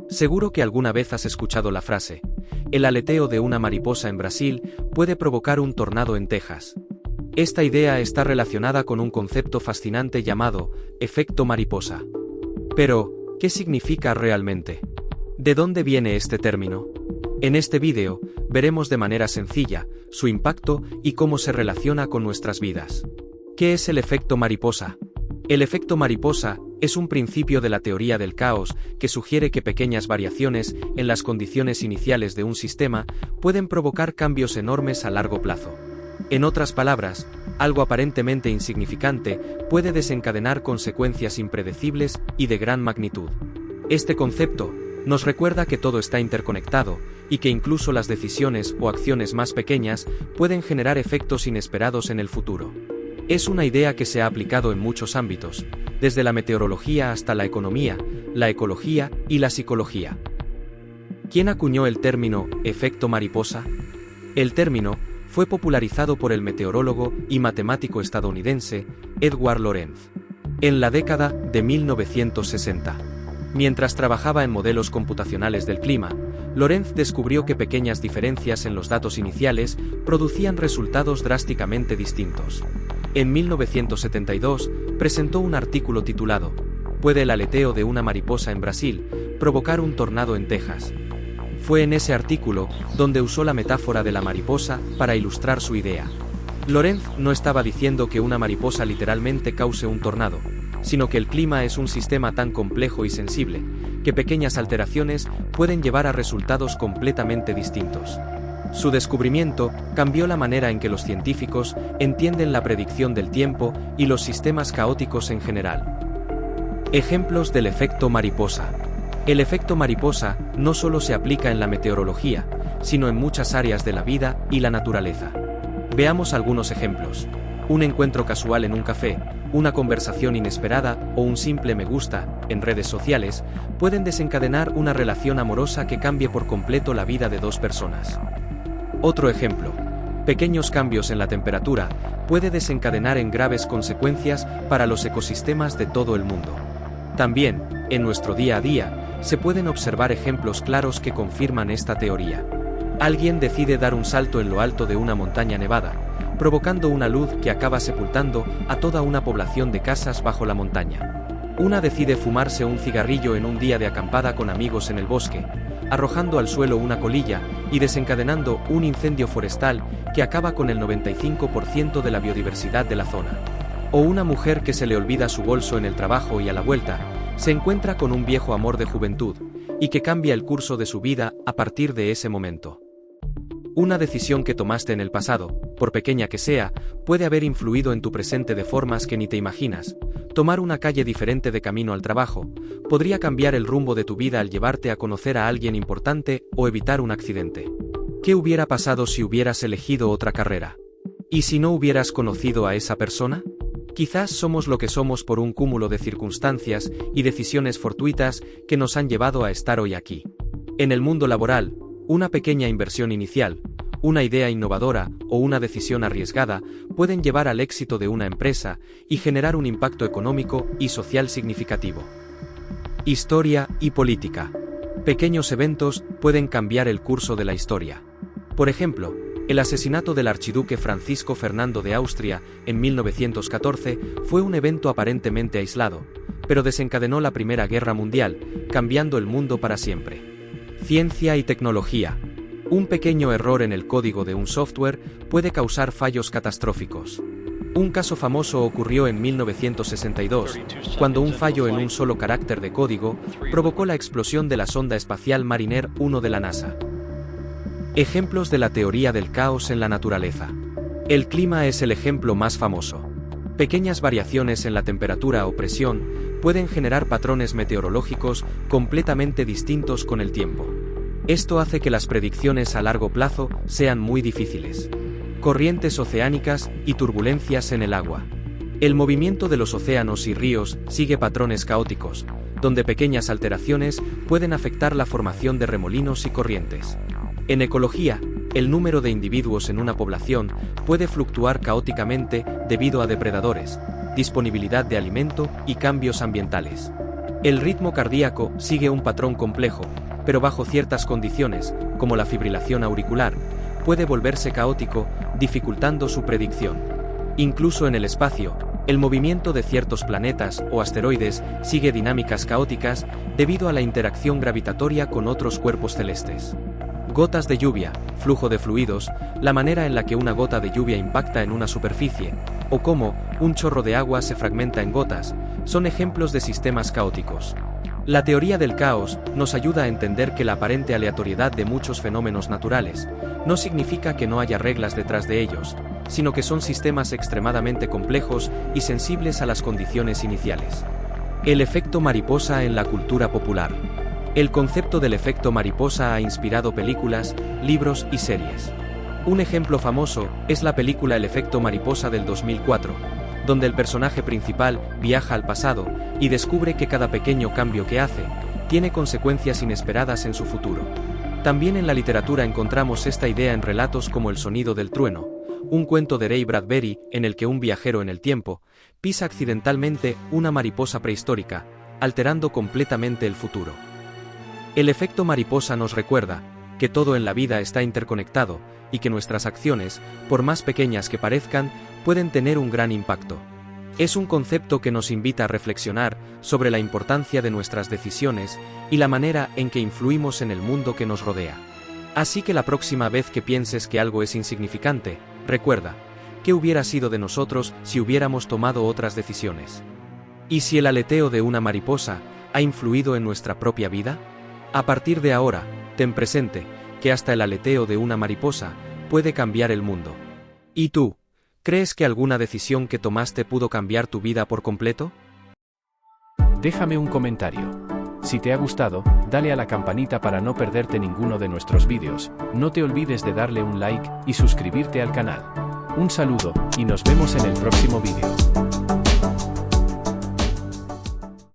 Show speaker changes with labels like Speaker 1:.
Speaker 1: Seguro que alguna vez has escuchado la frase: el aleteo de una mariposa en Brasil puede provocar un tornado en Texas. Esta idea está relacionada con un concepto fascinante llamado efecto mariposa. Pero, ¿qué significa realmente? ¿De dónde viene este término? En este vídeo, veremos de manera sencilla su impacto y cómo se relaciona con nuestras vidas. ¿Qué es el efecto mariposa? El efecto mariposa es un principio de la teoría del caos que sugiere que pequeñas variaciones en las condiciones iniciales de un sistema pueden provocar cambios enormes a largo plazo. En otras palabras, algo aparentemente insignificante puede desencadenar consecuencias impredecibles y de gran magnitud. Este concepto nos recuerda que todo está interconectado y que incluso las decisiones o acciones más pequeñas pueden generar efectos inesperados en el futuro. Es una idea que se ha aplicado en muchos ámbitos, desde la meteorología hasta la economía, la ecología y la psicología. ¿Quién acuñó el término efecto mariposa? El término fue popularizado por el meteorólogo y matemático estadounidense Edward Lorenz en la década de 1960. Mientras trabajaba en modelos computacionales del clima, Lorenz descubrió que pequeñas diferencias en los datos iniciales producían resultados drásticamente distintos. En 1972, presentó un artículo titulado ¿Puede el aleteo de una mariposa en Brasil provocar un tornado en Texas? Fue en ese artículo donde usó la metáfora de la mariposa para ilustrar su idea. Lorenz no estaba diciendo que una mariposa literalmente cause un tornado, sino que el clima es un sistema tan complejo y sensible, que pequeñas alteraciones pueden llevar a resultados completamente distintos. Su descubrimiento cambió la manera en que los científicos entienden la predicción del tiempo y los sistemas caóticos en general. Ejemplos del efecto mariposa. El efecto mariposa no solo se aplica en la meteorología, sino en muchas áreas de la vida y la naturaleza. Veamos algunos ejemplos. Un encuentro casual en un café, una conversación inesperada o un simple me gusta en redes sociales pueden desencadenar una relación amorosa que cambie por completo la vida de dos personas. Otro ejemplo. Pequeños cambios en la temperatura puede desencadenar en graves consecuencias para los ecosistemas de todo el mundo. También, en nuestro día a día, se pueden observar ejemplos claros que confirman esta teoría. Alguien decide dar un salto en lo alto de una montaña nevada, provocando una luz que acaba sepultando a toda una población de casas bajo la montaña. Una decide fumarse un cigarrillo en un día de acampada con amigos en el bosque, arrojando al suelo una colilla y desencadenando un incendio forestal que acaba con el 95% de la biodiversidad de la zona. O una mujer que se le olvida su bolso en el trabajo y a la vuelta, se encuentra con un viejo amor de juventud, y que cambia el curso de su vida a partir de ese momento. Una decisión que tomaste en el pasado, por pequeña que sea, puede haber influido en tu presente de formas que ni te imaginas. Tomar una calle diferente de camino al trabajo podría cambiar el rumbo de tu vida al llevarte a conocer a alguien importante o evitar un accidente. ¿Qué hubiera pasado si hubieras elegido otra carrera? ¿Y si no hubieras conocido a esa persona? Quizás somos lo que somos por un cúmulo de circunstancias y decisiones fortuitas que nos han llevado a estar hoy aquí. En el mundo laboral, una pequeña inversión inicial, una idea innovadora o una decisión arriesgada pueden llevar al éxito de una empresa y generar un impacto económico y social significativo. Historia y política. Pequeños eventos pueden cambiar el curso de la historia. Por ejemplo, el asesinato del archiduque Francisco Fernando de Austria en 1914 fue un evento aparentemente aislado, pero desencadenó la Primera Guerra Mundial, cambiando el mundo para siempre. Ciencia y tecnología. Un pequeño error en el código de un software puede causar fallos catastróficos. Un caso famoso ocurrió en 1962, cuando un fallo en un solo carácter de código provocó la explosión de la sonda espacial Mariner 1 de la NASA. Ejemplos de la teoría del caos en la naturaleza. El clima es el ejemplo más famoso. Pequeñas variaciones en la temperatura o presión pueden generar patrones meteorológicos completamente distintos con el tiempo. Esto hace que las predicciones a largo plazo sean muy difíciles. Corrientes oceánicas y turbulencias en el agua. El movimiento de los océanos y ríos sigue patrones caóticos, donde pequeñas alteraciones pueden afectar la formación de remolinos y corrientes. En ecología, el número de individuos en una población puede fluctuar caóticamente debido a depredadores, disponibilidad de alimento y cambios ambientales. El ritmo cardíaco sigue un patrón complejo, pero bajo ciertas condiciones, como la fibrilación auricular, puede volverse caótico, dificultando su predicción. Incluso en el espacio, el movimiento de ciertos planetas o asteroides sigue dinámicas caóticas debido a la interacción gravitatoria con otros cuerpos celestes. Gotas de lluvia, flujo de fluidos, la manera en la que una gota de lluvia impacta en una superficie, o cómo un chorro de agua se fragmenta en gotas, son ejemplos de sistemas caóticos. La teoría del caos nos ayuda a entender que la aparente aleatoriedad de muchos fenómenos naturales no significa que no haya reglas detrás de ellos, sino que son sistemas extremadamente complejos y sensibles a las condiciones iniciales. El efecto mariposa en la cultura popular. El concepto del efecto mariposa ha inspirado películas, libros y series. Un ejemplo famoso es la película El efecto mariposa del 2004, donde el personaje principal viaja al pasado y descubre que cada pequeño cambio que hace tiene consecuencias inesperadas en su futuro. También en la literatura encontramos esta idea en relatos como El sonido del trueno, un cuento de Ray Bradbury en el que un viajero en el tiempo pisa accidentalmente una mariposa prehistórica, alterando completamente el futuro. El efecto mariposa nos recuerda que todo en la vida está interconectado y que nuestras acciones, por más pequeñas que parezcan, pueden tener un gran impacto. Es un concepto que nos invita a reflexionar sobre la importancia de nuestras decisiones y la manera en que influimos en el mundo que nos rodea. Así que la próxima vez que pienses que algo es insignificante, recuerda, ¿qué hubiera sido de nosotros si hubiéramos tomado otras decisiones? ¿Y si el aleteo de una mariposa ha influido en nuestra propia vida? A partir de ahora, ten presente que hasta el aleteo de una mariposa puede cambiar el mundo. ¿Y tú? ¿Crees que alguna decisión que tomaste pudo cambiar tu vida por completo?
Speaker 2: Déjame un comentario. Si te ha gustado, dale a la campanita para no perderte ninguno de nuestros vídeos. No te olvides de darle un like y suscribirte al canal. Un saludo, y nos vemos en el próximo vídeo.